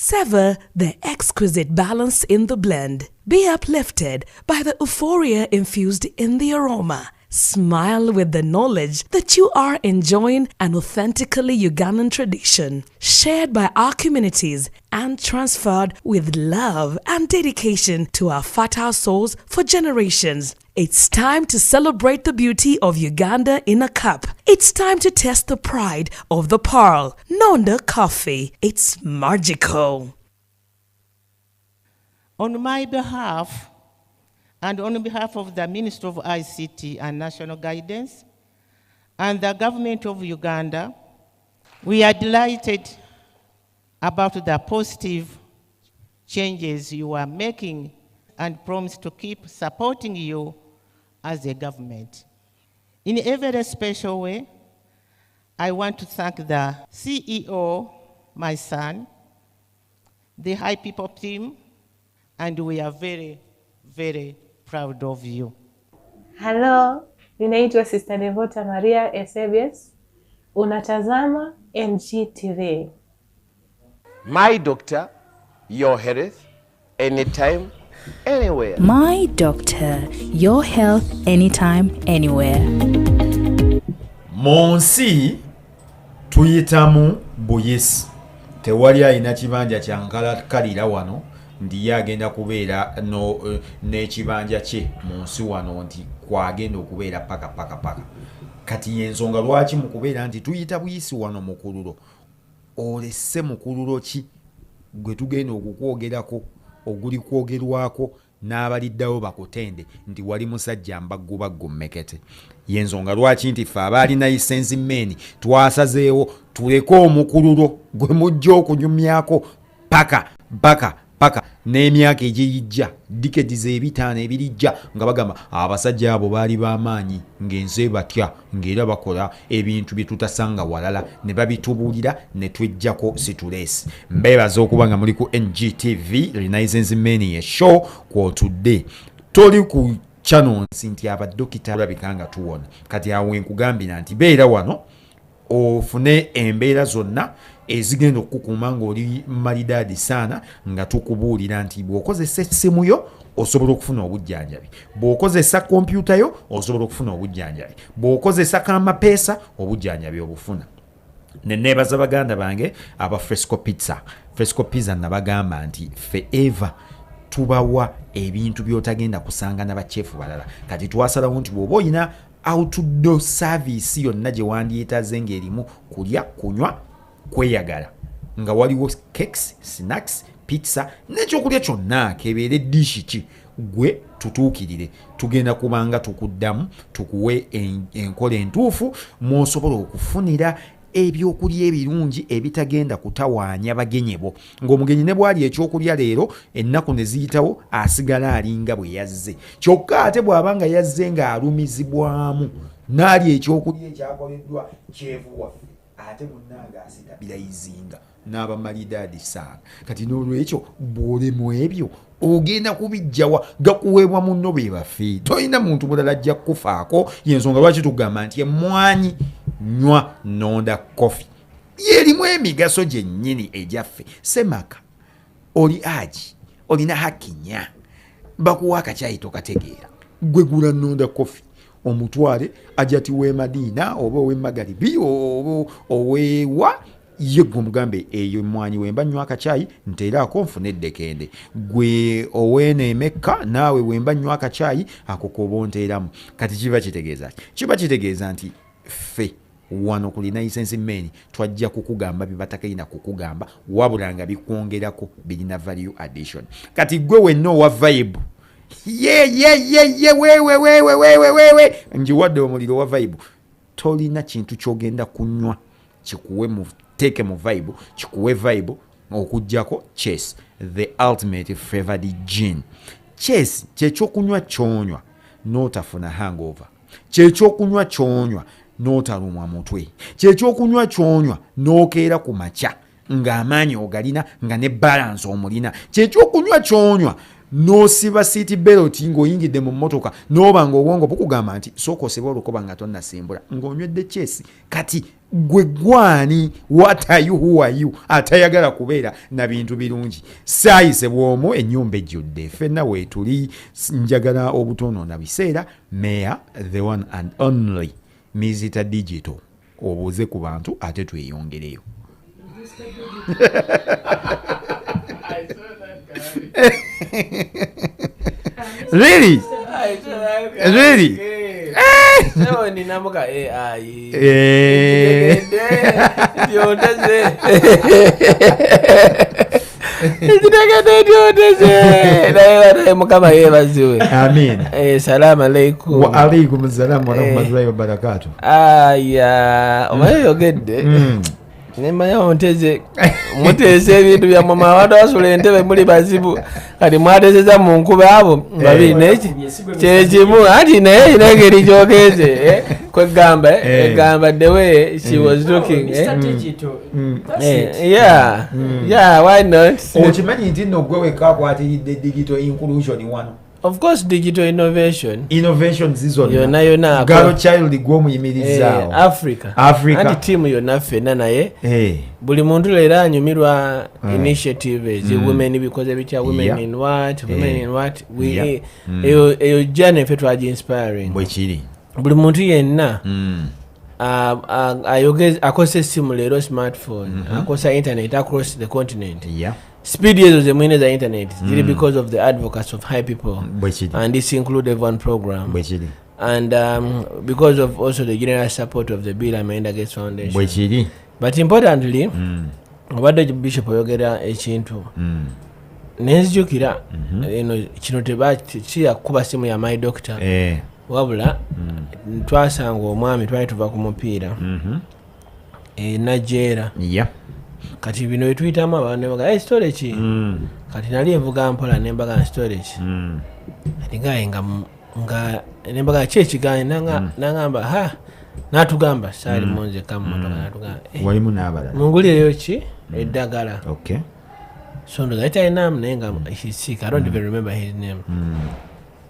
Savor the exquisite balance in the blend. Be uplifted by the euphoria infused in the aroma. Smile with the knowledge that you are enjoying an authentically Ugandan tradition, shared by our communities and transferred with love and dedication to our fertile souls for generations. It's time to celebrate the beauty of Uganda in a cup. It's time to test the pride of the pearl. Nonda Coffee. It's magical. On my behalf, and on behalf of the Ministry of ICT and National Guidance and the Government of Uganda, we are delighted about the positive changes you are making and promise to keep supporting you as a government. In a very special way, I want to thank the CEO, my son, the HiPipo team, and we are very, very proud of you. Hello, ninaitwa Sister Devota Maria Esebius. Unatazama ngtv. My doctor, your health, anytime, anywhere. My doctor, your health, anytime, anywhere. Monsi tuyitamu buyisi. Tewali alina kibanja kyankala kalira wano. Ndi agenda kubeera n'ekibanja kye mu nsi wano nti kwagenda okubeera paka. Kati yensonga lwaki mu kubeera nti tuyita buyisi wano mu kululo. Olesse mu kululo ki gwe tugenda okukwogerako oguli kwogerwako n'abaliddawo bakutende nti wali musajja mbaggu mmekete. Yensonga lwaki nti ffe abaalina lisensi meni twasazeewo tuleke omukululo gwe mujja okunyumyako paka n'emyaka egiyijja decades ebitaano ebirijja nga bagamba abasajja abo baali b'amaanyi ng'ensi batya ng'era bakola ebintu bye tutasanga walala ne babitubuulira ne twejjako situleesi. Mbeebaza okuba nga muli ku ngtv Renaissance Mania show kw'otudde. Toli ku channel nti abadokita alabika nga tuwona. Kati awo nkugambira nti beera wano ofune embeera zonna ezigenda okukuuma ng'oli malidaadi saana nga tukubuulira nti bw'okozesa essimu yo osobola okufuna obujjanjabi, bw'okozesa kompyuta yo osobola okufuna obujjanjabi, bw'okozesa kamapeesa obujjanjabi obufuna. Ne neebaza baganda bange aba Fresco Pizza nabagamba nti forever tubawa ebintu by'otagenda kusanga n'abachefu balala. Kati twasalawo nti bw'oba olina outdoor service yonna gye wandyetaze ng'erimu kulya, kunywa, kweyagala nga waliwo cakes, snacks, pizza n'ekyokulya kyonna kebeere dishi ki gwe tutuukirire. Tugenda kubanga tukuddamu tukuwe enkola entuufu mw'osobola okufunira ebyokulya ebirungi ebitagenda kutawaanya bagenyi bo. Ng'omugenyi ne bwali ekyokulya leero ennaku ne ziyitawo asigala alinga bwe yazze. Kyokka ate bw'abanga yazze ng'alumizibwamu n'ali ekyokulya ekyakoleddwa kyevu waffe ate munnanga asitabira izinga n'abamalidaadi saana. Kati n'olwekyo bw'olemu ebyo ogenda kubijjawa gakuweebwa munno be baffe. Tolina muntu mulala ajja kufaako. Yensonga lwaki tugamba nti emmwanyi nywa nonda coffee yerimu emigaso gyennyini egyaffe. Semaka oli aji olina hakinya bakuwa akacyayi tokategeera gwe gula nonda coffee omutwale ajati we Madina oba we Magaribi owewa yegwe mugambe eyo mwanyi wemba nywa akacyayi nteerako nfune eddekende. Gwe oweene Mekka naawe wemba nywa akacyayi akokoba nteeramu. Kati kiba kitegeeza nti ffe wano ku Renaissance Mania twajja kukugamba bye batakalina kukugamba wabula nga bikwongerako birina value addition. Kati gwe wenna owa vibe wewe njiwadde omuliro wa vibe tolina kintu kyogenda kunywa kikuwe mu teke mu vibe kikuwe vibe okujjako Chess the ultimate flavored gin. Chess kyekyokunywa kyonywa n'otafuna hangover, kyekyokunywa kyonywa n'otalumwa mutwe, kyekyokunywa kyonywa n'okeera ku makya ng'amaanyi ogalina nga ne balance omulina, kyekyokunywa kyonywa n'osiba seat belt ng'oyingidde mu mmotoka n'oba ng'obwongo bukugamba nti sooka osebe olukoba nga tonnasimbula ng'onywedde kyesi kati gwe gwani what are you who are you atayagala kubeera na bintu birungi saayise bw'omu ennyumba ejjudde ffenna weetuli njagala obutonoona biseera meya the one and only Mr. Digital obuuze ku bantu ate tweyongereyo. Really? Really? No, ninamuka AI. Amin. Salamu alaikum. Wa alaikum salam wa rahmatullahi wa barakatuh. Omayogedde. Nemanya onteze mutese ebintu bya mama watu asula entebe muli bazibu kati mwatezeza mu nkuba abo babiri neki kyekimu ati naye inengeri gyogeze kwegamba egamba the way she was looking yeah why not okimanyi nti nno gwe wekka akwatiridde digital inclusion wano. Of course, digital innovation zizo yona galo child gw'omuyimirizaawo Africa anti team yona ffenna naye buli muntu leero anyumirwa initiative women because bitya women in what we eyo journey ffe twaji inspiring bwe kiri buli muntu yenna ayogeza akosa essimu leero smartphone akosa internet across the continent. Speed ezo zemwine za internet zili because of the advocates of HiPipo and this Include Everyone Program and because of also the general support of the Bill Amanda Gates Foundation. But importantly obadde Bishop oyogera ekintu nenzijukira kino tebakiyakuba simu ya my doctor wabula twasanga omwami twali tuva ku mupiira Nigeria kati bino etuyitamu abantu ne baga story ki kati nali envuga mpola ne mbaga story ki ngaye nga ne mbaga kyekiganye nangamba natugamba sali monze kamotoka natugamba walimu n'abalala mungulireyo ki eddagala so ndo that name nenga he's sick I don't even remember his name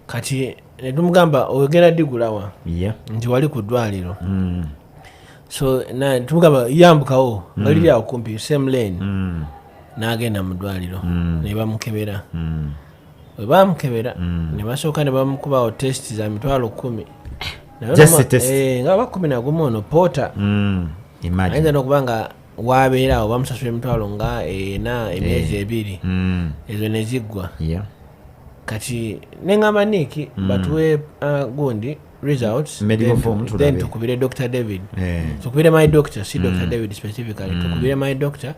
kati ne tumugamba oyogera digulawa nti wali ku ddwaliro so na tumugamba yambukawo ngaliri awo kumpi same lane n'agenda mu ddwaliro ne bamukebera bwe bamukebera ne basooka ne bamukubawo test za mitwalo 10 nga 11 ono pota ayinza n'okuba nga wabeerawo bamusasula emitwalo nga emyezi 2 ezo ne ziggwa kati nengamba niki batuwe gundi results medical form then tukubire Dr. David tukubire my doctor si Dr. David specifically tukubire my doctor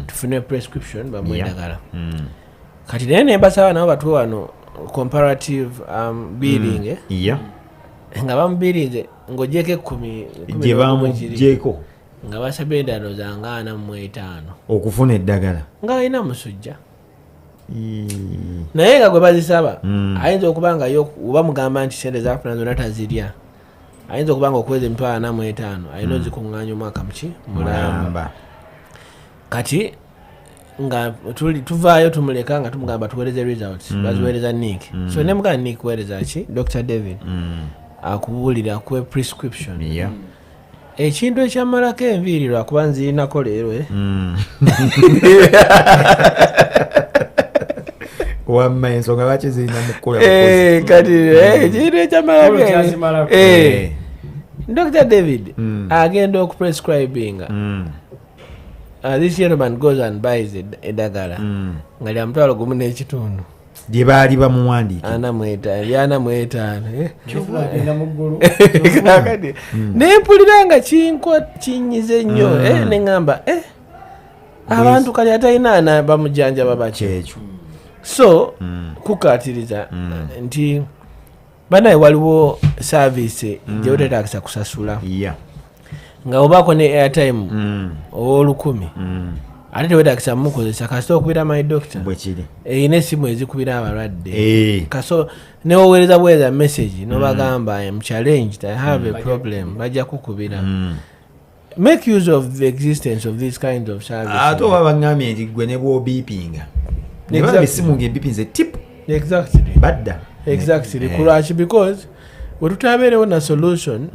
tufune prescription bamwendagala kati nene basaba nabo batuwe wano comparative billing nga bamubirinze ngojeke 10 gye bamujeko nga basabye endalo za nga 45 okufuna eddagala nga alina musujja naye nga gwe bazisaba ayinza okuba nga yo oba mugamba nti sente zafuna zonna tazirya ayinza okuba nga okuweza emitwalo 45 alina ozikuŋŋaanya omwaka muki mulamba kati nga tuvaayo tumuleka nga tumugamba tuweereze results baziweereza Nick so ne mugamba Nick weereza ki Dr. David akubuulira akuwe prescription ekintu ekyamalako enviirirwa kuba nzirinako leero wamma ensonga lwaki zirina mukukola kati ekintu ekyamalako Dr. David agenda okuprescribinga this gentleman goes and buys eddagala nga lya mutwalo gumu n'ekitundu gye baali bamuwandiika nempulira nga kinyize nnyo neŋŋamba abantu kali atalina bamujanjaba bakyekyo so kukaatiriza nti banaye waliwo service gye oteetaagisa kusasula nga obaako ne airtime ow'olukumi ate teweetaagisa mukozesa kasita okubira my doctor eyina essimu ezikubira abalwadde kaso newoweereza bweza message nobagamba I'm challenged I have a problem bajja kukubira make use of the existence of these kinds of services ate oba baŋŋambye nti gwe ne bw'obiipinga ne baba essimu ng'embipinze tip Exactly. badda Exactly. Kulwaki because bwe tutabeerewo na solution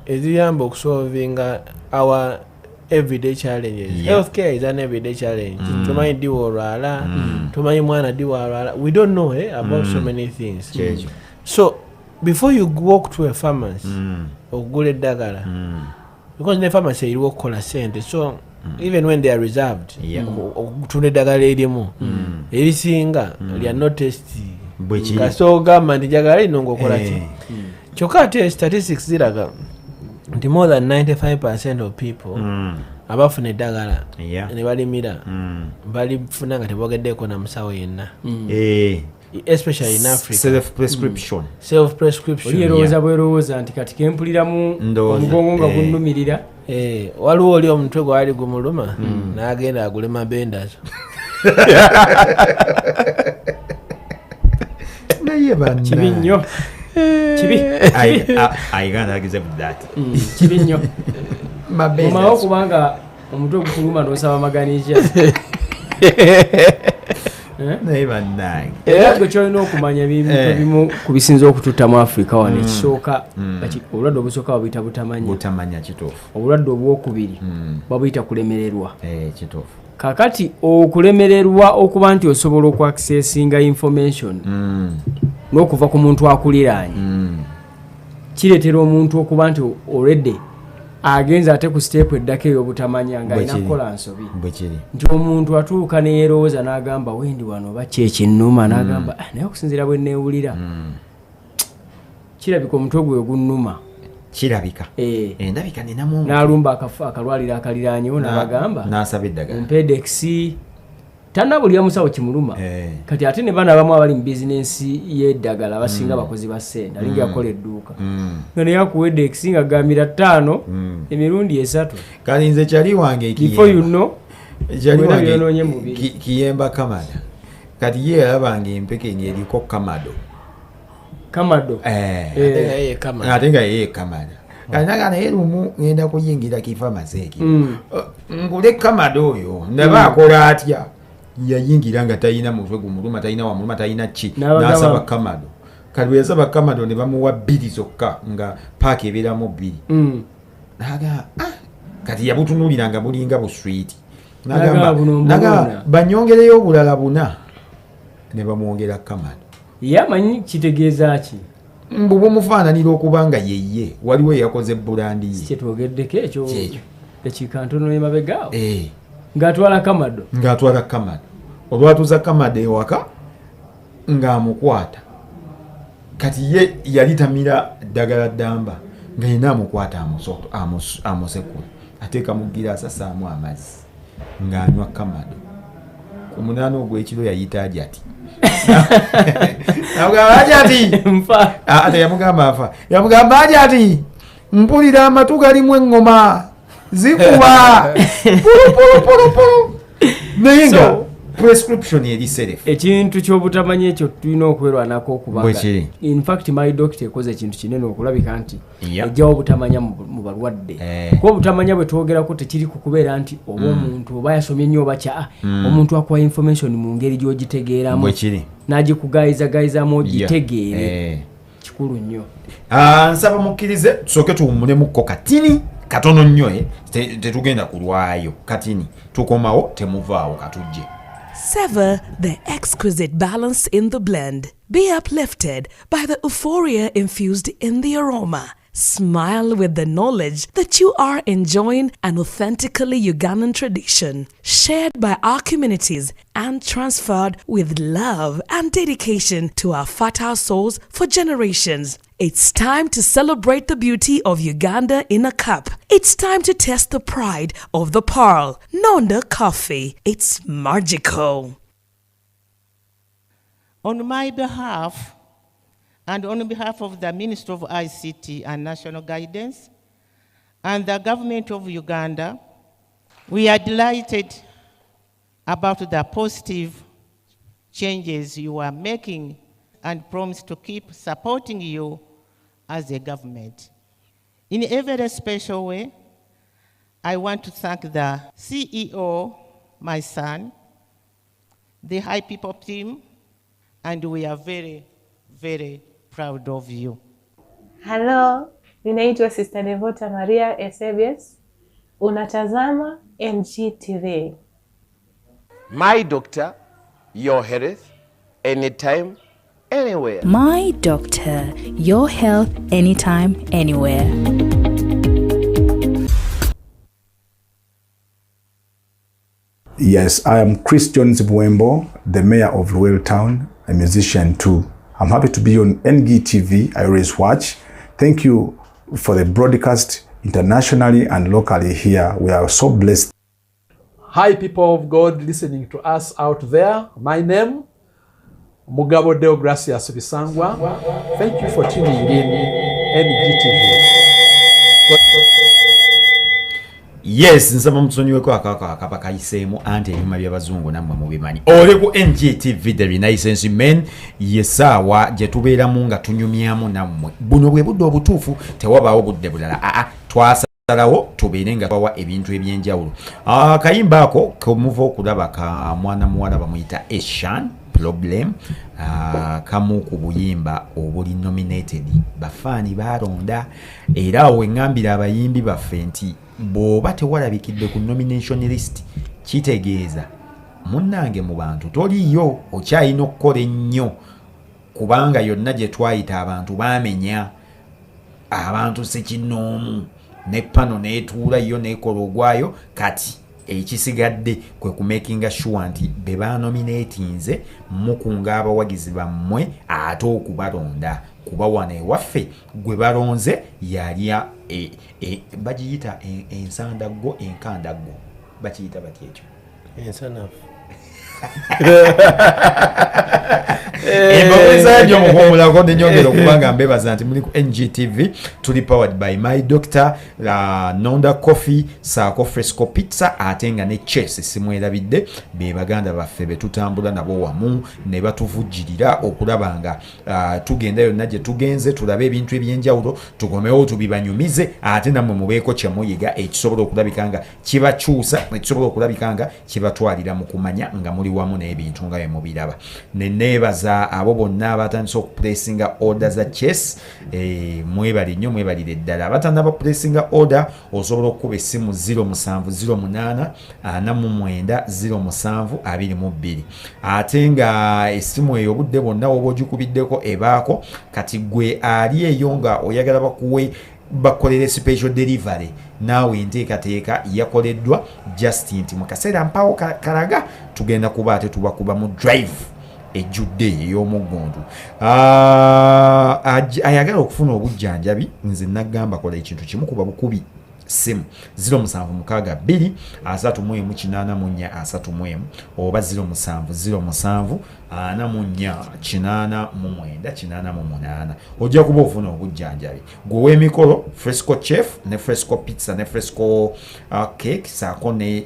eziyamba okusolvinga our everyday challenges. Healthcare is an everyday challenge. Tumanyi ddi olwala, tumanyi mwana ddi walwala. We don't know about so many things. So before you walk to a pharmacy okugula eddagala, because ne pharmacy eriwo okukola sente, so even when they are reserved okutunda eddagala erimu erisinga lya no test so gamba nti jagala lino ng'okola ki. Kyokka ate statistics ziraga nti more than 95% of people abafuna eddagala ne balimira balifuna nga tebogeddeko na musawo yenna, especially in Africa. Self prescription oyerowooza bwerowooza nti kati kempuliramu omugongo nga gunnumirira. Waliwo oli omutwe gwali gumuluma n'agenda agule mabendazo. Kibi nnyo. Kibi nnyo. Omawo kubanga omutwe gukuluma n'osaba maganiija. Ekyo kyolina okumanya ebimu ku bisinza okututta mu Africa wano. Ekisooka obulwadde obusooka babuyita butamanya. Obulwadde obwokubiri babuyita kulemererwa. Kakati okulemererwa okuba nti osobola okwaccessinga information n'okuva ku muntu akuliraanye kireetera omuntu okuba nti already agenza ate ku step eddaka ey'obutamanya ng'alina kukola nsobi. Nti omuntu atuuka ne yeerowooza n'agamba wendi wano oba kyekinnuma n'agamba naye okusinziira bwe neewulira kirabika omutwe gwe gunnuma. Kirabika endabika ninamu n'alumba akalwaliro akaliraanyewo n'abagamba n'asaba eddagala Impedex tannabulira musawo kimuluma. Kati ate ne bana abamu abali mu bizinensi y'eddagala abasinga abakozi ba ssente alinga yakola edduuka nga naye akuwedde ekisinga gambira 5 emirundi 3. kati nze kyali wange before you know kyali kiyemba kamada kati ye yalabanga empeke ng'eriko kamado ate nga ye kamada kanaga naye lumu ngenda kuyingira kifamasi eki ngule kamado oyo ndaba akola atya. Yayingira nga talina mutwe gumuluma, talina wamuluma, talina ki, n'asaba kamado. Kati bwe yasaba kamado ne bamuwa 2 zokka nga paaka ebeeramu 2. Naga kati yabutunuulira nga bulinga buswiti. Naga banyongereyo obulala 4 ne bamwongera kamado. Yamanyi kitegeeza ki? Mbu bumufaananira okuba nga yeye waliwo yakoze bulandi ye. Kyetwogeddeko ekyo ekikantono emabegaawo ng'atwala kamado olwatuuza kamado ewaka ng'amukwata. Kati ye yali tamira ddagala ddamba nga yina amukwata amusekula ateeka mu giraasi assaamu amazzi ng'anywa kamado. Ku munaana ogw'ekiro yayita ajati. Yamugamba afa. Yamugamba ajati mpulira amatu galimu eŋŋoma zikuba pulu naye nga prescription eri self. Ekintu ky'obutamanya ekyo tulina okwerwanako okubanga in fact my doctor ekoze ekintu kinene okulabika nti ejjawo obutamanya mu balwadde. Kuba obutamanya bwe twogerako tekiri ku kubeera nti oba omuntu oba yasomye nnyo oba kya omuntu akuwa information mu ngeri gy'ogitegeeramu n'agikugaayizagaayizamu ogitegeere kikulu nnyo. Nsaba mukkirize tusooke tuwummulemu katini katono nnyo tetugenda kulwayo katini tukomawo temuvaawo katujje. Sever the exquisite balance in the blend. Be uplifted by the euphoria infused in the aroma. Smile with the knowledge that you are enjoying an authentically Ugandan tradition, shared by our communities and transferred with love and dedication to our fertile souls for generations. It's time to celebrate the beauty of Uganda in a cup. It's time to test the pride of the pearl. Nonda Coffee. It's magical. On my behalf, and on behalf of the Ministry of ICT and National Guidance and the government of Uganda, we are delighted about the positive changes you are making and promise to keep supporting you as a government. In a very special way, I want to thank the CEO, my son, the HiPipo team, and we are very, very proud of you. Hello, ninaitwa Sister Devota Maria Eusebius. Unatazama ngtv. My doctor, your health, anytime, anywhere. My doctor, your health anytime, anywhere. Yes, I am Christian Zibwembo, the mayor of Royal Town, a musician too. I'm happy to be on ngtv. I always watch. Thank you for the broadcast internationally and locally here. We are so blessed. Hi, people of God listening to us out there. My name, Mugabo Deo Gracias Bisangwa. Thank you for tuning in ngtv. Yes, nsaba mtusonyiwe kwa akapa kaisemu ante ebyuma by'abazungu nammwe mubimanyi. Ole ku NGTV the Renaissance Men yesawa gye tubeeramu nga tunyumyamu nammwe. Buno bwe budde obutuufu tewabaawo budde bulala. Twasalawo tubeere nga twawa ebintu ebyenjawulo. Kayimba ako komuva okulaba ka mwana muwala bamuyita Eshan Problem. Kamu ku buyimba obuli nominated bafaani balonda era awo engambira abayimbi baffe nti bw'oba tewalabikidde ku nomination list kitegeeza munnange mu bantu toliyo, okyalina okukola ennyo kubanga yonna gye twayita abantu baamenya, abantu sekinnoomu ne pano neetuula yo neekola ogwayo. Kati ekisigadde kwe kumakinga sure nti be banominatinze mukunga abawagizi bammwe ate okubalonda kuba wano ewaffe gwe balonze yalya bagiyita ensandaggo enkandaggo bakiyita bati ekyo ensanafu Embabulizaanyo muhumulako nenyongera okubanga mbebaza nti muli ku NGTV tuli powered by My Doctor, Nonda Coffee, Saako Fresco Pizza ate nga ne Chess simwerabidde be baganda baffe betutambula nabo wamu ne batuvujjirira okulaba nga tugenda yonna gye tugenze tulabe ebintu ebyenjawulo tukomewo tubibanyumize ate nammwe mubeeko kyemuyiga ekisobola okulabika nga kibakyusa ekisobola okulabika nga kibatwalira mu kumanya nga muli wamu n'ebintu nga bye mubiraba. Neneebaza abo bonna abatandise okupulesinga order za Chess. Mwebali nnyo, mwebalire ddala. Abatannaba pulesinga order osobola okukuba essimu 0708 49 07 22. Ate nga essimu eyo obudde bwonna oba ogikubiddeko ebaako kati gwe ali eyo nga oyagala bakuwe bakolere special delivery naawe enteekateeka yakoleddwa just nti mu kaseera mpaawo kalaga tugenda kuba ate tubakuba mu drive ejjudde ey'omuggundu. Ayagala okufuna obujjanjabi nze nagamba kola ekintu kimu kuba bukubi simu 0762 314 oba 0707 44 ojja kuba ofuna obujjanjabi. Gwe w'emikolo Fresco Chef ne Fresco Pizza ne Fresco Cake saako ne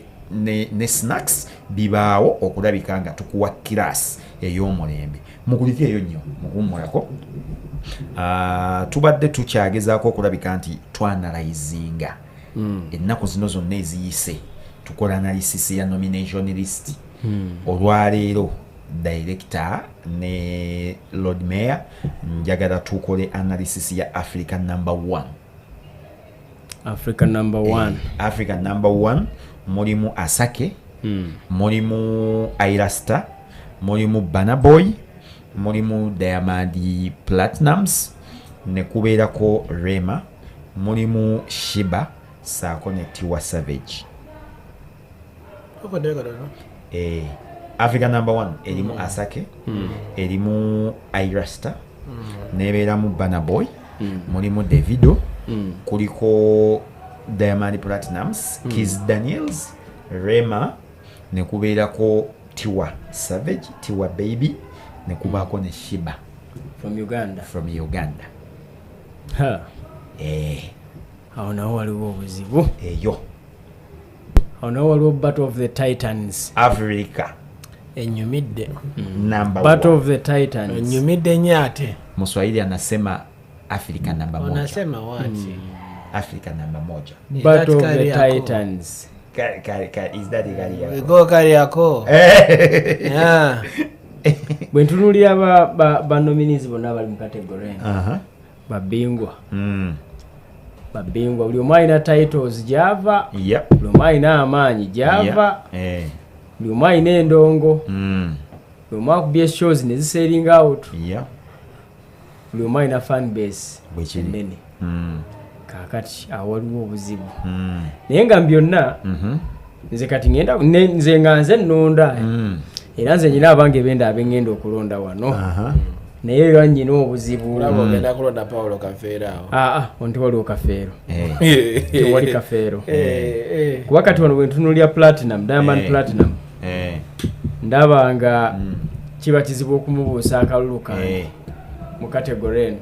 snacks bibaawo okulabika nga tukuwa kirasi ey'omulembe. Mukulikeeyo nnyo mukummulako. Tubadde tukyagezaako okulabika nti twanalayizinga ennaku zino zonna eziyise tukola analysis ya nomination list. Olwaleero director ne Lord Mayor njagala tukole analysis ya African number 1. African number 1 mulimu Asake, mulimu Irasta, mulimu BurnaBoy, mulimu Diamond Platinums, ne kubeerako Rema, mulimu Shiba, saako ne Tiwa Savage. African number 1 erimu Asake, erimu Irasta, nebeeramu BurnaBoy, mulimu Davido, kuliko Diamond Platinums, Kiss Daniels, Rema, ne kubeerako Tiwa Savage, Tiwa Baby, ne kubaako ne Shiba from Uganda. Awo nawo waliwo obuzibu. Eyo awo nawo waliwo Battle of the Titans. Africa enyumidde number Battle 1. of the Titans. enyumidde nyate. Mswahili anasema Africa number 1. Unasema wapi? Africa number 1. Battle of the Titans. Is that Kariako? We go Kariako. Yeah. bwentunulira ba nominees bonna bali mu category babingwa babingwa buli omu alina titles gyava buli omu alina amaanyi gyava buli omu alina endongo buli omu akubye shows ne zisailing out buli omu alina fan base enene kakati awaliwo obuzibu naye nga byonna nze kati ngenda nze nga nze nnonda era nze nyina abange benda abengenda okulonda wano naye era nyina obuzibu ogenda kulonda Paulo Kafeero awo onti waliwo Kafeero tewali Kafeero kuba kati wano bwentunulya Platinum Diamond Platinum ndaba nga kiba kizibu okumubuusa akalulu kange mu category eno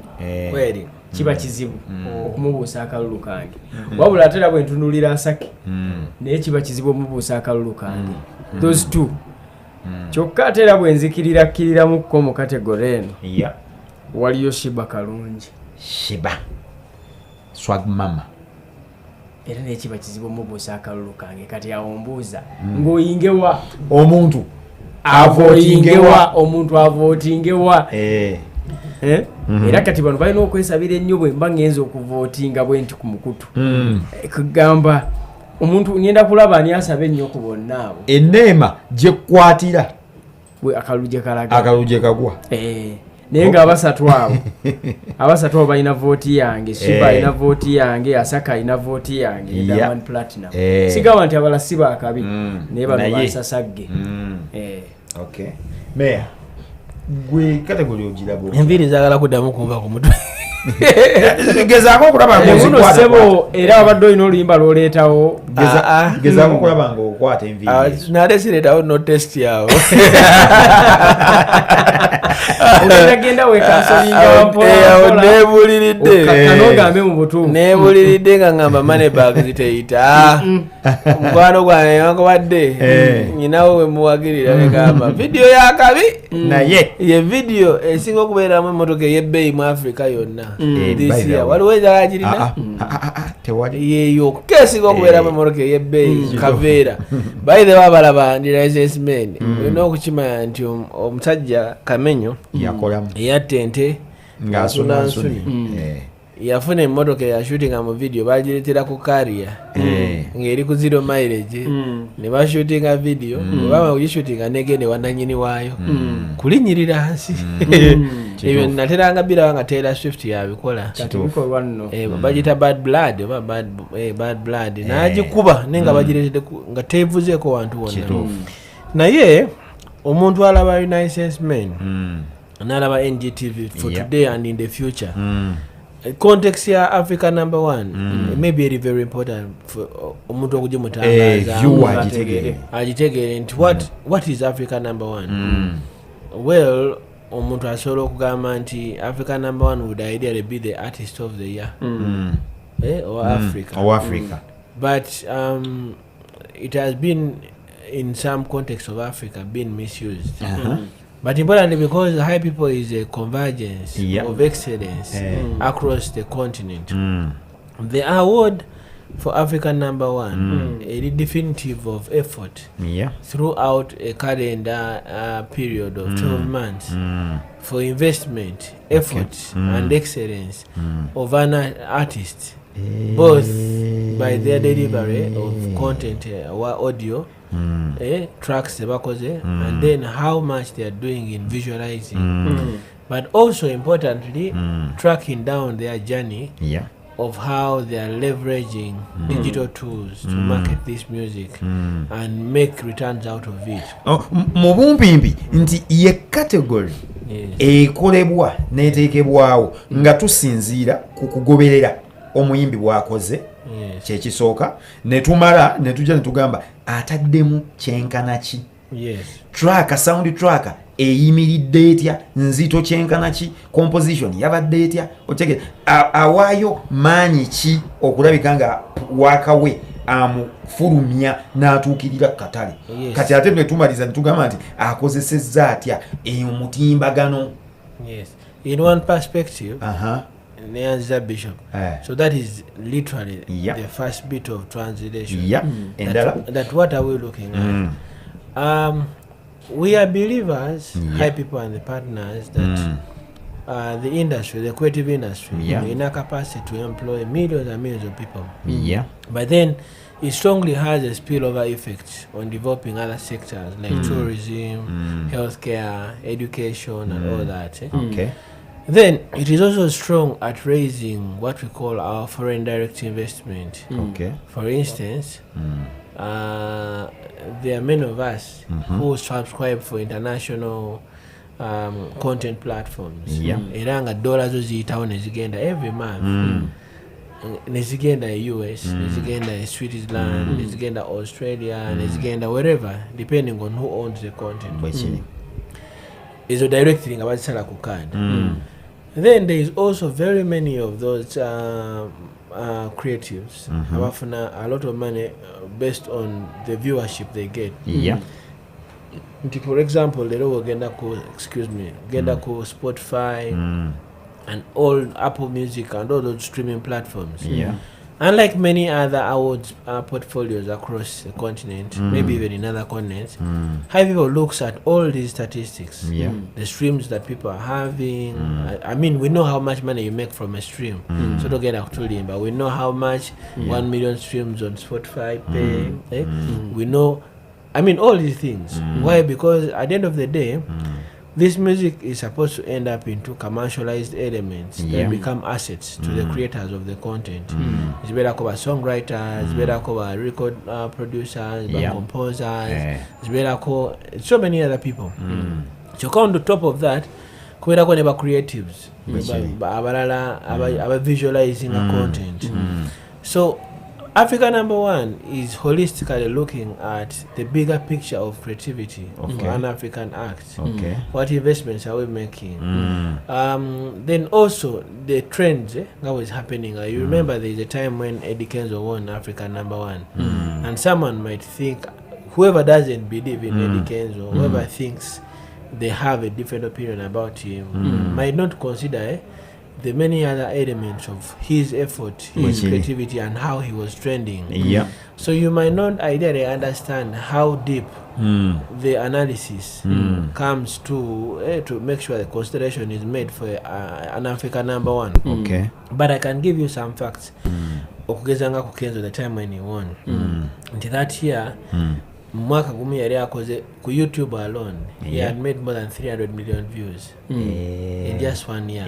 kweri kiba kizibu okumubuusa akalulu kange wabula ate era bwentunulira Asake naye kiba kizibu okumubuusa akalulu kange those two kyokka ate era bwenzikiriramuko mu category eno waliyo Shiba Kalungi Shiba swag mama era naye kiba kizibu omubuusa akalulu kange kati awombuuza ng'oyingewa omuntu avotingewa omuntu avotingewa era kati bano balina okwesabira ennyo bwe mba ngenza okuvootinga bwe nti ku mukutu kugamba omuntu ngenda kulaba ani asaba ennyo ku bonna abo enneema gyekkwatira bwe akaluje kalaga akaluje kagwa naye nga abasatu abo balina vooti yange Shiba alina vooti yange Asaka alina vooti yange Diamond Platinum sigamba nti abala si baakabi naye bano basasagge okay meya gwe category ogirabo enviiri zaagala kuddamu kumva ku mutwe gezaako okulaba nga sebo era abadde olina oluyimba lwoleetawo gezaako okulaba nga okwata enviiri nate sireetawo no test yawo ogenda wekansolinga nebuliridde kanogambe mu butuufu nebuliridde nga ngamba moneybags ziteyita mukwano gwange wakobadde nyinawo we muwagirira negamba vidiyo yakabi naye ye vidiyo esinga okubeeramu emmotoka ey'ebbeeyi mu Africa yonna disia waliwo enjala girina yeyo kesinga okubeeramu emmotoka ey'ebbeeyi kaveera by the way abalaba ndi license man olina okukimanya nti omusajja Kamenyo eyatta ente ng'asuna nsuni yafuna emmotoka yashutinga mu video bagiretera ku kariya ng'eri ku 0 mileage ne bashutinga video baba kugishootinga negende wananyini waayo kulinyirira hansi ebyo nateranga birawa nga Taylor Swift yabikola bagita bad blood n'agikuba nenga bagiretedde nga tevuzeeko wantu wonna naye omuntu alaba United States men n'alaba NGTV for today and in the future context ya Africa number 1 may be very important for omuntu okujimutangaza agitegere nti what is Africa number 1 well omuntu asobola okugamba nti Africa number 1 would ideally be the artist of the year or Africa but it has been in some context of Africa been misused but importantly because HiPipo is a convergence of excellence across the continent. The award for African number 1 a definitive of effort throughout a calendar period of 12 months for investment, effort and excellence of an artist both by their delivery of content or audio tracks and then how much they are doing in visualizing but also importantly tracking down their journey of how they are leveraging digital tools to market this music and make returns out of it. Mu bumpimpi nti ye category ekolebwa neteekebwawo nga tusinziira ku kugoberera omuyimbi bwakoze kyekisooka netumala netujja netugamba ataddemu kyenkana ki track sound track eyimiridde etya nzito kyenkana ki composition yabadde etya otegere awaayo maanyi ki okulabika nga wakawe amufulumya n'atuukirira katale kati ate netumaliza netugamba nti akozesezza atya omutimbagano in one perspective Neanza Bishop. So that is literally the first bit of translation. That what are we looking at? we are believers, HiPipo and the partners, that the industry, the creative industry, in a capacity to employ millions and millions of people. But then it strongly has a spillover effect on developing other sectors like tourism, healthcare, education, and all that. Then it is also strong at raising what we call our foreign direct investment. For instance, there are many of us who subscribe for international content platforms. Eranga dollars ziyitawo nezigenda every month. Nezigenda US, nezigenda Switzerland, nezigenda Australia, nezigenda wherever, depending on who owns the content. Is a directing about Sarah Kukad. Then there is also very many of those creatives have a lot of money based on the viewership they get. For example, they will genda ko Spotify and all Apple Music and all those streaming platforms. Unlike many other awards portfolios across the continent, maybe even in other continents, HiPipo looks at all these statistics, the streams that people are having. I mean, we know how much money you make from a stream, so don't get actually, but we know how much 1 million streams on Spotify pay. We know, I mean, all these things. Why? Because at the end of the day, this music is supposed to end up into commercialized elements that become assets to the creators of the content. It's better cover songwriters, it's better cover record producers, composers, it's better cover so many other people. So on the top of that, kwera ko neba creatives, abalala visualizing the content. So Africa number one is holistically looking at the bigger picture of creativity for an African act. What investments are we making? Then also the trends that was happening. You remember there is a time when Eddie Kenzo won Africa number one, and someone might think, whoever doesn't believe in Eddie Kenzo, whoever thinks they have a different opinion about him, might not consider the many other elements of his effort, his creativity, and how he was trending. So you might not ideally understand how deep the analysis comes to make sure the consideration is made for an African number one. But I can give you some facts. Okugezanga ku Kenzo the time when he won. Until that year, mwaka gumi yari akoze ku YouTube alone, he had made more than 300 million views in just 1 year.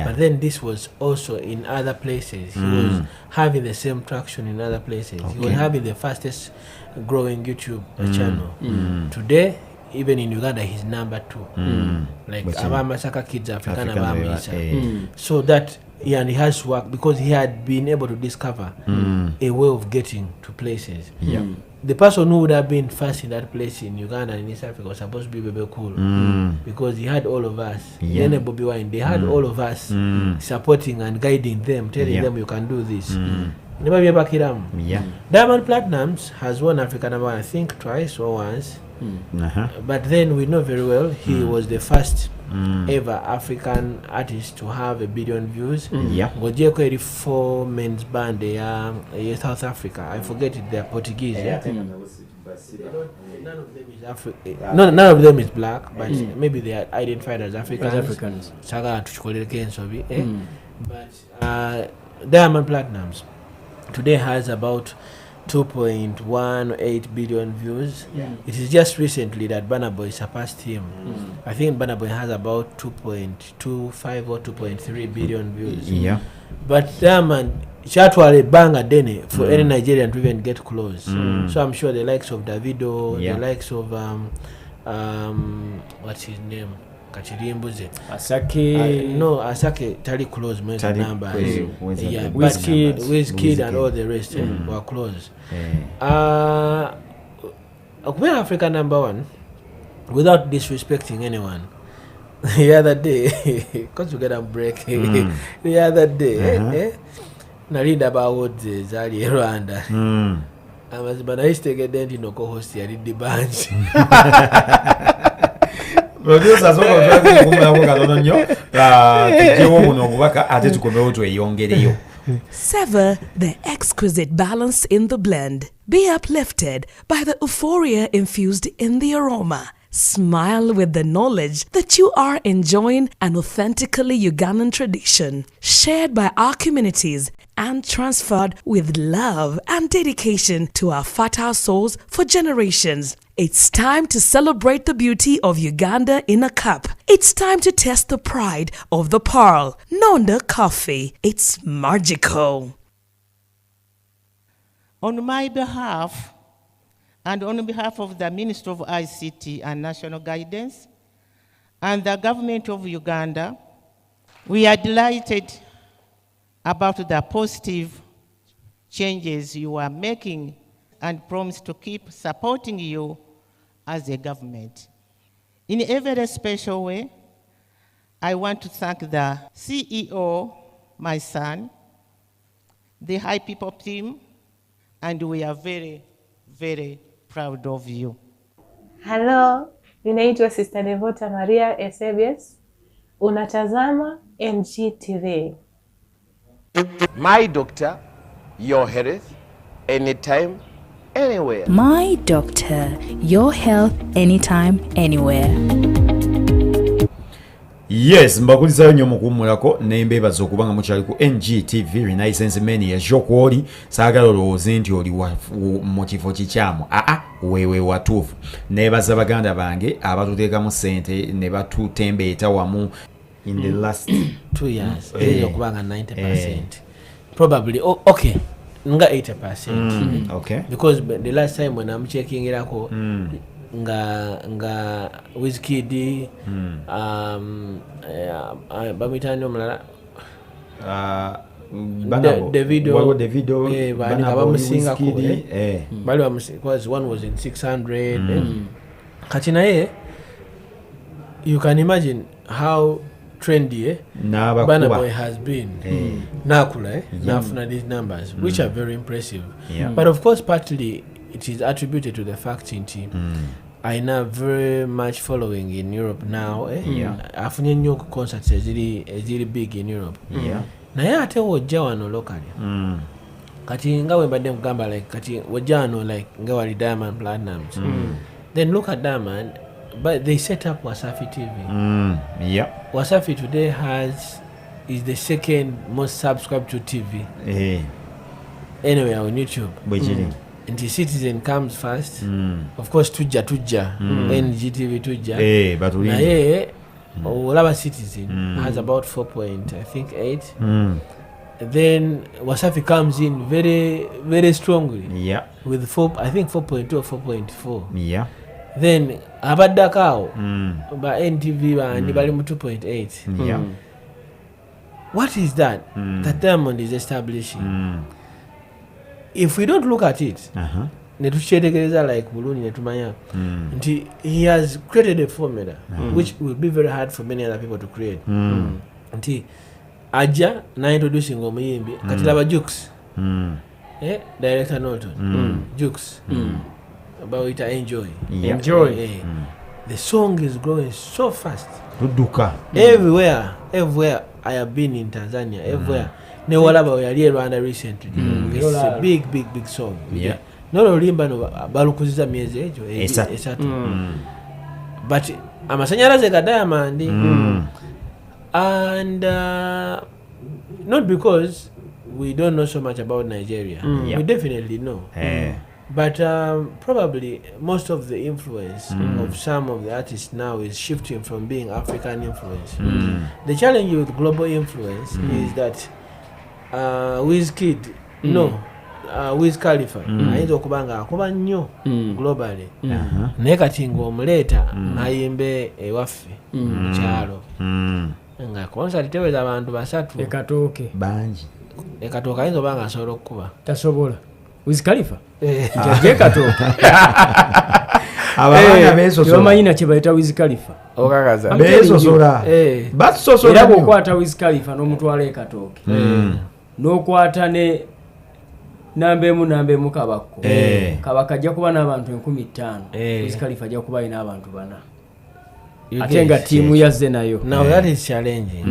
But then this was also in other places. He was having the same traction in other places. He was having the fastest growing YouTube channel. Today, even in Uganda, he's number 2. Like Abamasaka Kids African Abamisa. So that and he has to work because he had been able to discover a way of getting to places. The person who would have been first in that place in Uganda and in East Africa was supposed to be Bebe Cool, because he had all of us. Then Bobby Wine, they had all of us supporting and guiding them, telling them you can do this. Diamond Platnumz has won Africa number one, I think twice or once. But then we know very well he was the first ever African artist to have 1 billion views. Ngojeko 84 men's band South Africa. I forget it, they're Portuguese. None of them is black, but maybe they are identified as Africans. But Diamond Platnumz today has about 2.18 billion views. It is just recently that BurnaBoy surpassed him. I think BurnaBoy has about 2.25 or 2.3 billion views. But Diamond Chatwale banga dene for any Nigerian to even get close. So I'm sure the likes of Davido, the likes of what's his name? Asake. No, Asake tally close numbers. Wizkid and all the rest were close. We're Africa number one, without disrespecting anyone. The other day, because we get a break. The other day, I read about what the Zari Rwanda. I was but I used to get them to co-host here in the bunch. Sever the exquisite balance in the blend. Be uplifted by the euphoria infused in the aroma. Smile with the knowledge that you are enjoying an authentically Ugandan tradition, shared by our communities and transferred with love and dedication to our fertile souls for generations. It's time to celebrate the beauty of Uganda in a cup. It's time to test the pride of the pearl. Nonda Coffee. It's magical. On my behalf, and on behalf of the Ministry of ICT and National Guidance, and the Government of Uganda, we are delighted about the positive changes you are making and promise to keep supporting you as a government. In a very special way, I want to thank the CEO, my son, the HiPipo team, and we are very, very proud of you. Hello, ninaitwa Sister Devota Maria Esebies. Unatazama ngtv. My doctor, your health, anytime, anywhere. My doctor, your health anytime, anywhere. Yes, mbakulizayo nnyo mukuwummulako n'embeebaza okubanga mukyali ku NGTV Renaissance Mania ky'okwoli saagala olowooze nti oli mu kifo kikyamu. Wewe watuufu. Neebaza baganda bange abatuteekamu ssente ne batutembeeta wamu in the last 2 years. Okubanga 90%. Probably, okay, nga 80%. Okay. Because the last time when I'm checking irako, nga Wizkid bamitani omulala Davido bamusinga ko bali bamusinga, one was in 600 kati naye you can imagine how trendy BurnaBoy has been nakula nafuna these numbers which are very impressive. But of course partly it is attributed to the fact that I now very much following in Europe now. Afunye new concerts is really big in Europe. Naye ate wojja wano locally. Kati nga wembadde mugamba like kati wojja wano like nga wali Diamond Platnumz. Then look at Diamond, but they set up Wasafi TV. Wasafi today is the second most subscribed to TV. Anyway on YouTube. And the Citizen comes first. Of course, Tuja, NGTV Tuja. But Olaba Citizen has about 4.8. Then Wasafi comes in very, very strongly. With 4.2 or 4.4. Then Abadakao by NTV and Nibalimu 2.8. What is that? That Diamond is establishing. If we don't look at it, netuchetekereza like buluni netumanya nti he has created a formula which will be very hard for many other people to create. Nti aja na introducing omuyimbi kati laba Jukes, director Norton, Jukes about it enjoy. The song is growing so fast. Everywhere I have been in Tanzania, everywhere. Ne walaba yali Rwanda recently. It's a big song. No limba no balukuziza miezi ejo esatu. But amasanyalaze ga Diamond and not because we don't know so much about Nigeria. We definitely know. But probably most of the influence of some of the artists now is shifting from being African influence. The challenge with global influence is that Wizkid, Wiz Khalifa ayinza okubanga akuba nnyo globally naye kati ng'omuleeta ayimbe ewaffe mu kyalo nga concert teweza abantu basatu ekatooke bangi ekatooke ayinza obanga asobola okukuba tasobola Wiz Khalifa nti ekatooke abaana beesosola bamanyina kye bayita Wiz Khalifa okakaza beesosola batusosola era bw'okwata Wiz Khalifa n'omutwala ekatooke n'okwata ne namba emu kabako kabaka ajja kuba n'abantu 15,000 Wiz Khalifa ajja kuba n'abantu 4 ate nga tiimu yazze nayo. Now that is challenging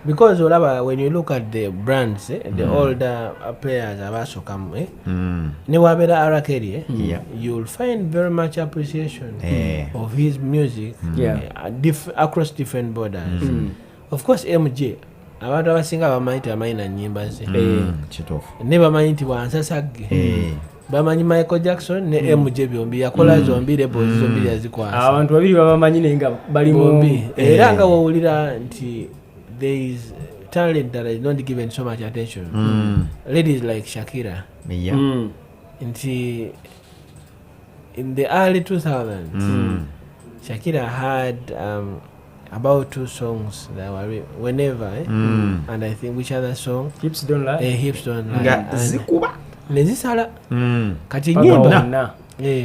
because when you look at the brands, the older players abasokamu, ne wabera arakeri, you'll find very much appreciation of his music across different borders. Of course, MJ, abantu abasinga bamanyi amayina nnyimba ze, ne bamanyi nti wansasagge, bamanyi Michael Jackson ne MJ byombi yakola zombi rebels zombi yazikwasa, abantu babiri babamanyi nenga bali bombi, era nga wawulira nti there is talent that is not given so much attention. Ladies like Shakira, in the early 2000s, Shakira had about 2 songs that were whenever, and I think which other song? Hips Don't Lie. Hips Don't Lie. Zikuba. Nezisala. Kati nyimba.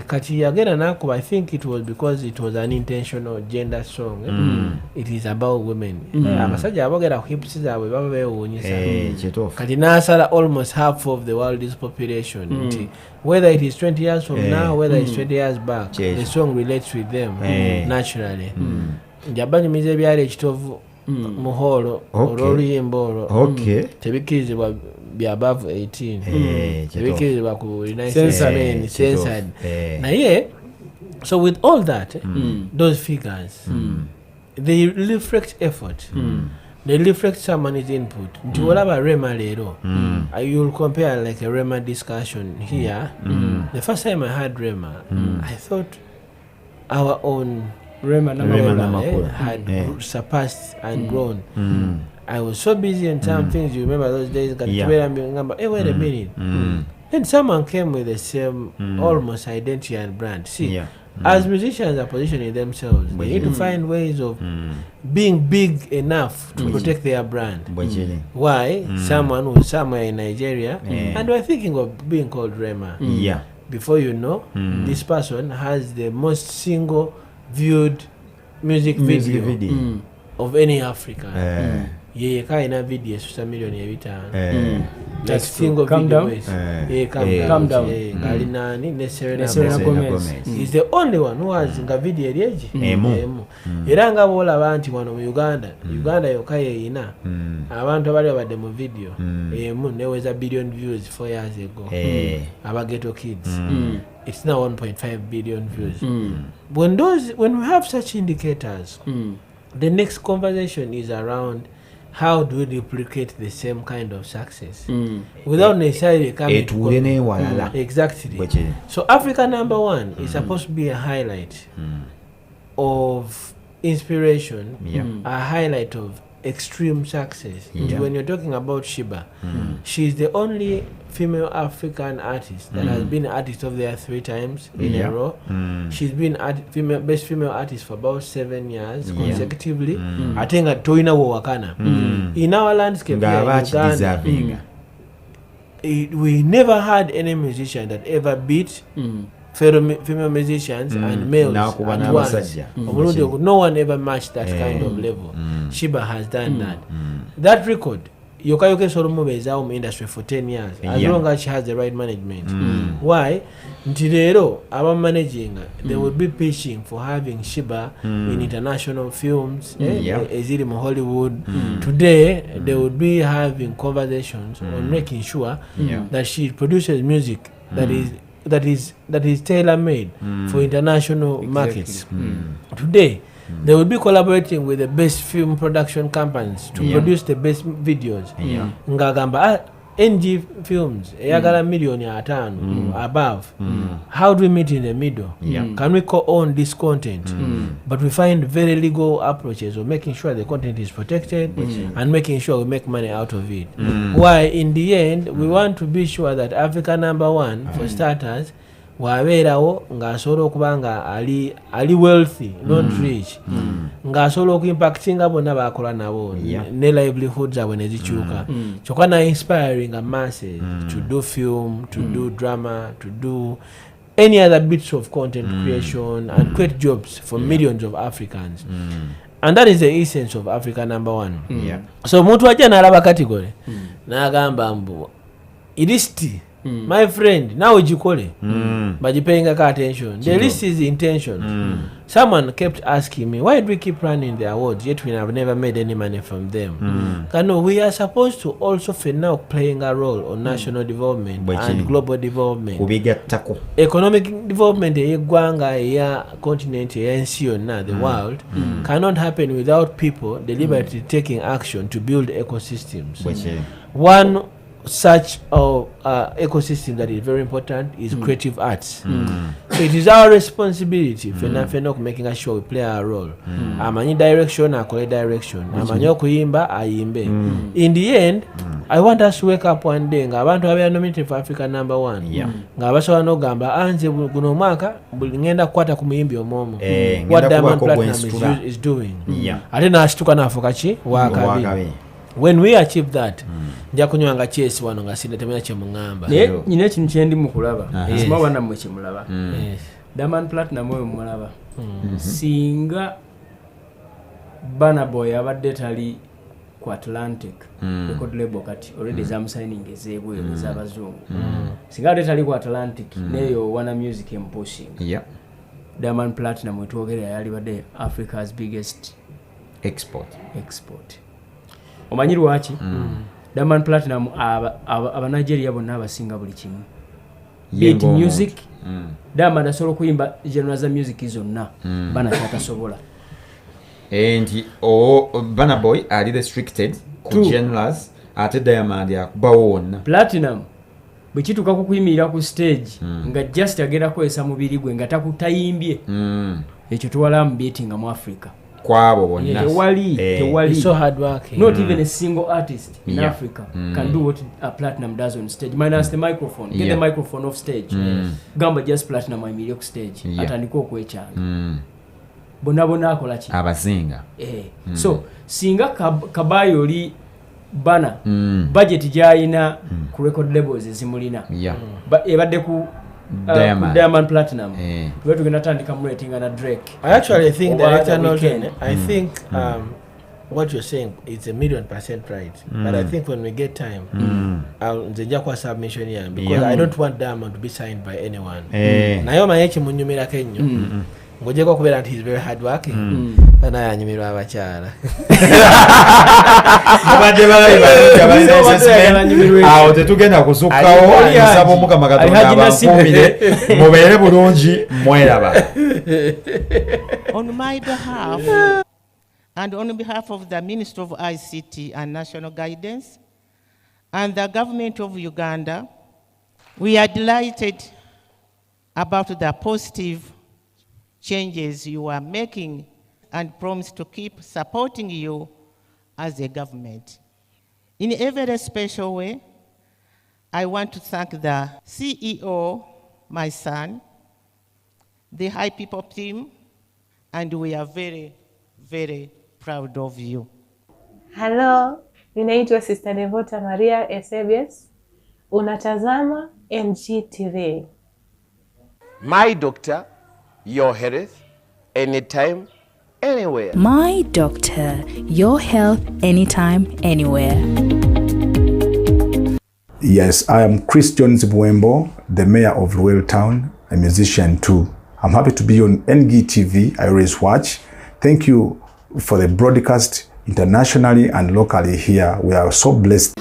Kati yagera nakuba, I think it was because it was an intentional gender song. It is about women. Abasajja abogera hips zaabwe baba beewuunyisa. Kati nasala almost half of the world's population. Whether it is 20 years from now, whether it's 20 years back, the song relates with them naturally. Njabanyumiza ebyali ekitovu muholo olw'oluyimba olwo tebikirizibwa bya above 18, tebikirizibwa ku censored. Naye, so with all that, those figures, they reflect effort. They reflect someone's input. Nti olaba Rema leero, you'll compare like a Rema discussion here. The first time I heard Rema, I thought our own Rema had surpassed and grown. I was so busy on some things. You remember those days? Wait a minute. Then someone came with the same almost identity and brand. See, as musicians are positioning themselves, they need to find ways of being big enough to protect their brand. Why? Someone who's somewhere in Nigeria and we're thinking of being called Rema. Before you know, this person has the most single viewed music video of any African. Ye kaina video social million ebitano. Like single video ways. Calm down. Galinani ne Serenaded. He's the only one who has nga video ereji. Era nga bola abantu wano mu Uganda yokaye ina. Abantu abali abadde mu video. Ne weza billion views 4 years ago. Abageto kids. It's now 1.5 billion views. When we have such indicators, the next conversation is around how do we duplicate the same kind of success without necessarily coming to exactly. So Africa #1 is supposed to be a highlight of inspiration, a highlight of extreme success. When you're talking about Shiba, she's the only female African artist that has been artist of the year 3 times in a row. She's been best female artist for about 7 years consecutively. I think at Toina Wakana. In our landscape here in Uganda, we never had any musician that ever beat female musicians and males at once. No one ever matched that kind of level. Shiba has done that. That record, Yokayoke Solomo is in industry for 10 years, as long as she has the right management. Why? Ntilero, our managing, they would be pitching for having Shiba in international films, in Hollywood. Today, they would be having conversations on making sure that she produces music that is tailor-made for international markets. Today, they will be collaborating with the best film production companies to produce the best videos. Ngagamba NG films, eyagala million ya 5 above. How do we meet in the middle? Can we co-own this content? But we find very legal approaches of making sure the content is protected and making sure we make money out of it. Why, in the end, we want to be sure that Africa #1, for starters, wabeerawo ng'asobola okuba nga ali wealthy, not rich, ng'asobola okuimpactinga bonna bakola nabo ne livelihoods zaabwe ne zikyuka, kyokka na inspiring a masses to do film, to do drama, to do any other bits of content creation and create jobs for millions of Africans. And that is the essence of Africa #1. So muntu ajja n'alaba category n'agamba mbu ilisti, my friend, now ujikole bagipayingako attention. The list is intention. someone kept asking me, why do we keep running the awards yet we have never made any money from them? No, we are supposed to also now playing a role on national development and global development. Economic development ya continent ya the world cannot happen without people deliberately taking action to build ecosystems. One such ecosystem that is very important is creative arts. So it is our responsibility for making sure we play our role. Amanyi direction, akole direction. Amanyi okuyimba, ayimbe. In the end, I want us to wake up one day nga abantu abe nominated for Africa #1. Nga basobola n'ogamba anze guno mwaka ngenda kukwata ku muyimbi omomo. What Diamond Platinum is doing. Ate n'asituka n'afuuka ki wakabi. When we achieve that, nja kunywanga chesi wano nga sinde temenya kye mungamba. Nyine ekintu kyendi mu kulaba. Sima bana mwe kye mulaba. Diamond Platinum oyo mulaba. Singa BurnaBoy abadde tali ku Atlantic record label kati already signing ezebwe ez'abazungu. Singa abadde tali ku Atlantic neyo Wana Music pushing. Diamond Platinum wetwogera yali badde Africa's biggest export. Omanyi lwaki? Diamond Platinum aba Nigeria bonna abasinga buli kimu. Beat music. Diamond asobola kuyimba genre za music zonna bana kyatasobola. And BurnaBoy ali restricted ku genres ate Diamond akuba wonna. Platinum bwekituka ku kuyimirira ku stage nga just agerako esa mubiri gwe nga takutayimbye. Ekyo tuwala mu beating mu Africa. Kwabo bonna. Tewali. So hard working. Not even a single artist in Africa can do what a Platinum does on stage. Minus the microphone. Get the microphone off stage. Gamba just Platinum ayimire ku stage. Atandika okwekyanga. Bona akola ki? Abazinga. So singa kabayo li bana budget gyayina ku record labels ezimulina. Ebadde ku Diamond Platinum. We're going to turn the rating on a Drake. I actually think that I think what you're saying is 1,000,000% right. But I think when we get time, I'll the submission here because I don't want Diamond to be signed by anyone. Nayoma yechi munyumira kenyo. Ngojeko kubera he's very hard working. Bana yanyumirwa abakyala. Abadde awo tetugenda kusukkawo nsaba Omukama Katonda abankuumire mubeere bulungi mweraba. On my behalf and on behalf of the Ministry of ICT and National Guidance and the government of Uganda, we are delighted about the positive changes you are making and promise to keep supporting you as a government. In a very special way, I want to thank the CEO, my son, the HiPipo team, and we are very, very proud of you. Hello, ninaitwa Sister Devota Maria Esebius. Unatazama ngtv. My doctor, your health, anytime, anywhere. My doctor, your health anytime, anywhere. Yes, I am Christian Zibwembo, the mayor of Royal Town, a musician too. I'm happy to be on ngtv, I always watch. Thank you for the broadcast internationally and locally here. We are so blessed.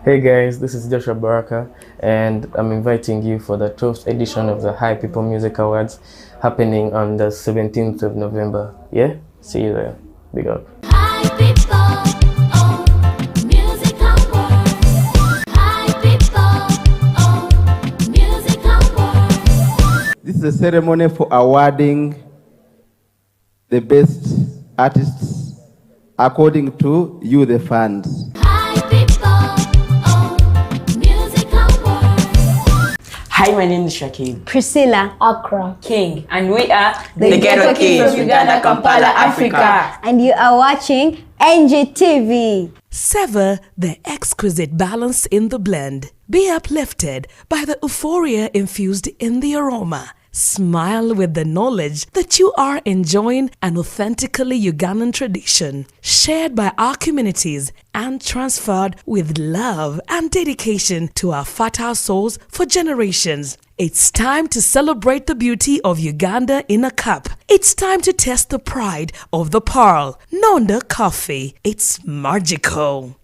Hey guys, this is Joshua Baraka and I'm inviting you for the 12th edition of the HiPipo Music Awards happening on the 17th of November. Yeah? See you there. Big up. This is a ceremony for awarding the best artists according to you, the fans. Hi, my name is Shakib. Priscilla. Akra. King. And we are the Ghetto Kids of Uganda, Kampala, Africa. And you are watching ngtv. Sever the exquisite balance in the blend. Be uplifted by the euphoria infused in the aroma. Smile with the knowledge that you are enjoying an authentically Ugandan tradition, shared by our communities and transferred with love and dedication to our fertile souls for generations. It's time to celebrate the beauty of Uganda in a cup. It's time to test the pride of the pearl. Nonda Coffee. It's magical.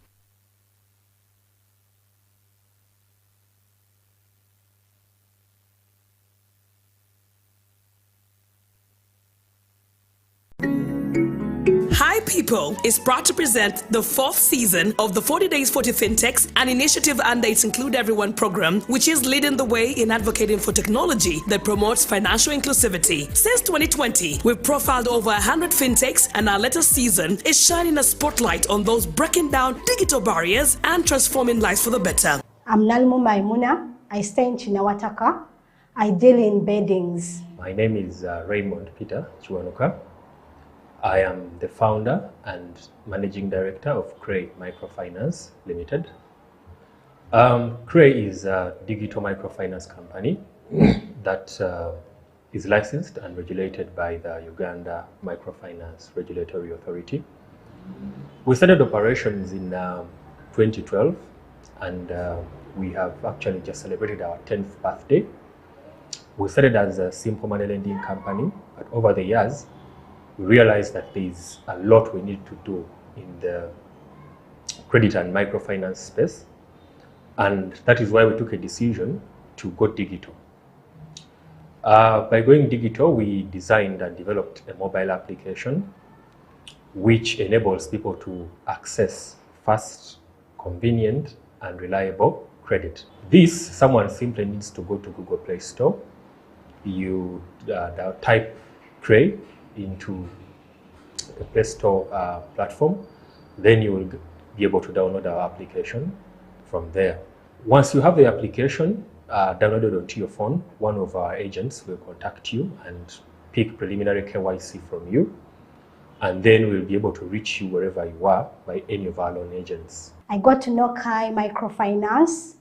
HiPipo is proud to present the 4th season of the 40 Days 40 FinTechs, an initiative under its Include Everyone program, which is leading the way in advocating for technology that promotes financial inclusivity. Since 2020, we've profiled over 100 FinTechs, and our latest season is shining a spotlight on those breaking down digital barriers and transforming lives for the better. I'm Nalmo Maimuna. I stay in Chinawataka. I deal in beddings. My name is Raymond Peter Chiwanuka. I am the founder and managing director of Cray Microfinance Limited. Cray is a digital microfinance company that is licensed and regulated by the Uganda Microfinance Regulatory Authority. We started operations in 2012, and we have actually just celebrated our 10th birthday. We started as a simple money lending company, but over the years, we realized that there is a lot we need to do in the credit and microfinance space, and that is why we took a decision to go digital. By going digital, we designed and developed a mobile application which enables people to access fast, convenient, and reliable credit. Someone simply needs to go to Google Play Store. You type Cray into the Play Store platform, then you will be able to download our application from there. Once you have the application downloaded onto your phone, one of our agents will contact you and pick preliminary KYC from you, and then we'll be able to reach you wherever you are by any of our loan agents. I got to know Kai Microfinance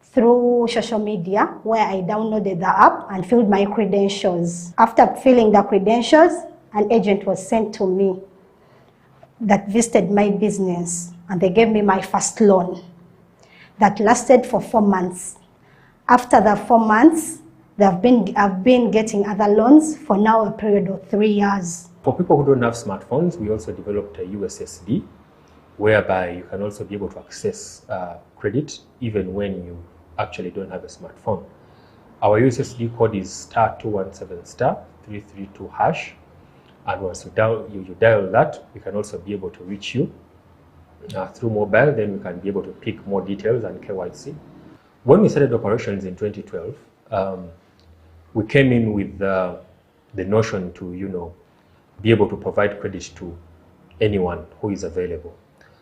through social media, where I downloaded the app and filled my credentials. After filling the credentials, an agent was sent to me that visited my business, and they gave me my first loan that lasted for 4 months. After the 4 months, I've been getting other loans for now a period of 3 years. For people who don't have smartphones, we also developed a USSD, whereby you can also be able to access credit even when you actually don't have a smartphone. Our USSD code is *217*332#, and once you dial that, we can also be able to reach you through mobile. Then we can be able to pick more details and KYC. When we started operations in 2012, we came in with the notion to be able to provide credit to anyone who is available.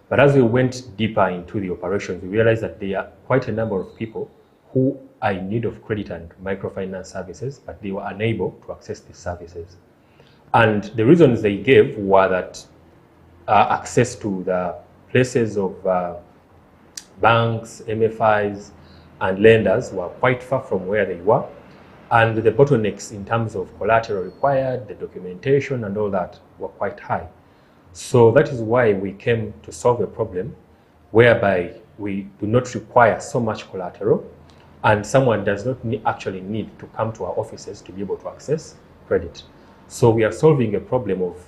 But as we went deeper into the operations, we realized that there are quite a number of people who are in need of credit and microfinance services, but they were unable to access these services. And the reasons they gave were that access to the places of banks, MFIs, and lenders were quite far from where they were. And the bottlenecks in terms of collateral required, the documentation, and all that were quite high. So that is why we came to solve a problem whereby we do not require so much collateral, and someone does not actually need to come to our offices to be able to access credit. So we are solving a problem of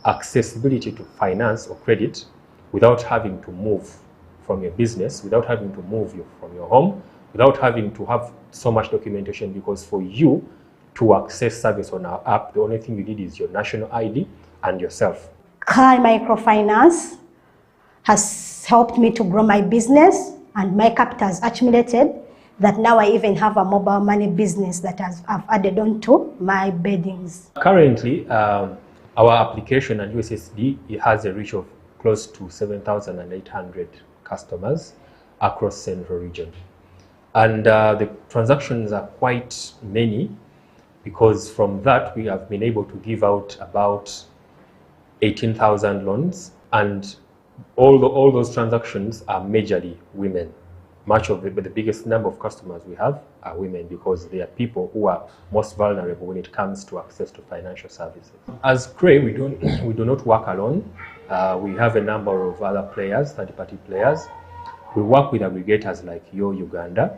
accessibility to finance or credit without having to move from your business, without having to move from your home, without having to have so much documentation, because for you to access service on our app, the only thing you need is your national ID and yourself. Kai Microfinance has helped me to grow my business, and my capital has accumulated that now I even have a mobile money business that I've added on to my beddings. Currently, our application and USSD, it has a reach of close to 7,800 customers across Central Region. And the transactions are quite many, because from that we have been able to give out about 18,000 loans, and all those transactions are majorly women much of the biggest number of customers we have are women, because they are people who are most vulnerable when it comes to access to financial services. As Cray, we do not work alone. We have a number of other players, third-party players. We work with aggregators like Yo Uganda.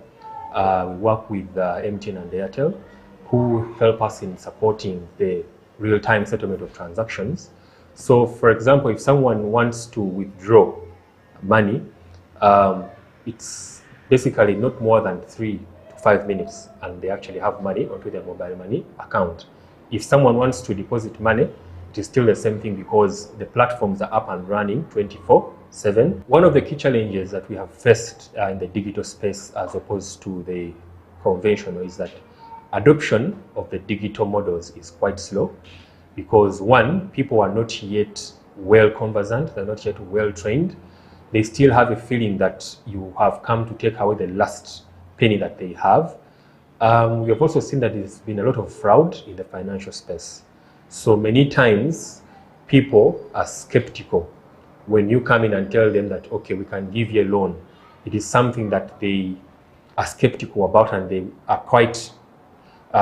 We work with MTN and Airtel, who help us in supporting the real-time settlement of transactions. So, for example, if someone wants to withdraw money, it's basically not more than 3 to 5 minutes, and they actually have money onto their mobile money account. If someone wants to deposit money, it is still the same thing, because the platforms are up and running 24/7. One of the key challenges that we have faced in the digital space as opposed to the conventional is that adoption of the digital models is quite slow, because one, people are not yet well conversant, they're not yet well trained. They still have a feeling that you have come to take away the last penny that they have. We have also seen that there's been a lot of fraud in the financial space. So many times people are skeptical when you come in and tell them that, okay, we can give you a loan. It is something that they are skeptical about, and they are quite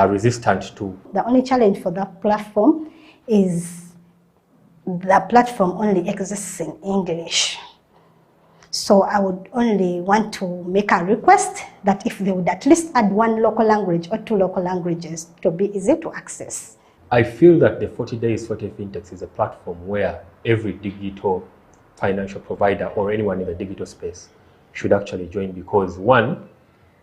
resistant to. The only challenge for that platform is the platform only exists in English. So I would only want to make a request that if they would at least add 1 local language or 2 local languages to be easy to access. I feel that the 40 Days 40 FinTechs is a platform where every digital financial provider or anyone in the digital space should actually join, because one,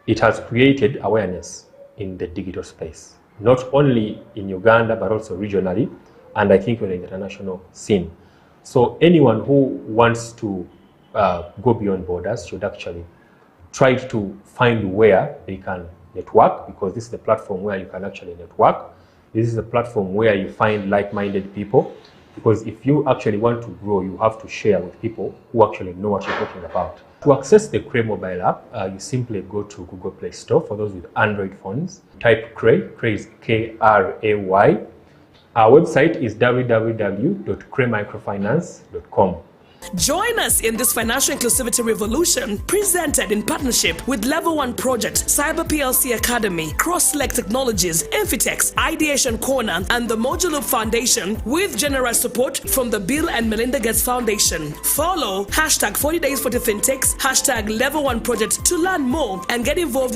it has created awareness in the digital space, not only in Uganda, but also regionally, and I think on the international scene. So anyone who wants to go beyond borders should actually try to find where they can network, because this is the platform where you can actually network. This is a platform where you find like-minded people, because if you actually want to grow, you have to share with people who actually know what you're talking about. To access the Cray mobile app, you simply go to Google Play Store for those with Android phones. Type Cray, Cray is K-R-A-Y. Our website is www.craymicrofinance.com. Join us in this financial inclusivity revolution, presented in partnership with Level 1 Project, Cyber PLC Academy, Cross-Select Technologies, FinTech, Ideation Corner, and the Modulo Foundation, with generous support from the Bill and Melinda Gates Foundation. Follow #40 Days 40 FinTechs, #Level 1 Project to learn more and get involved in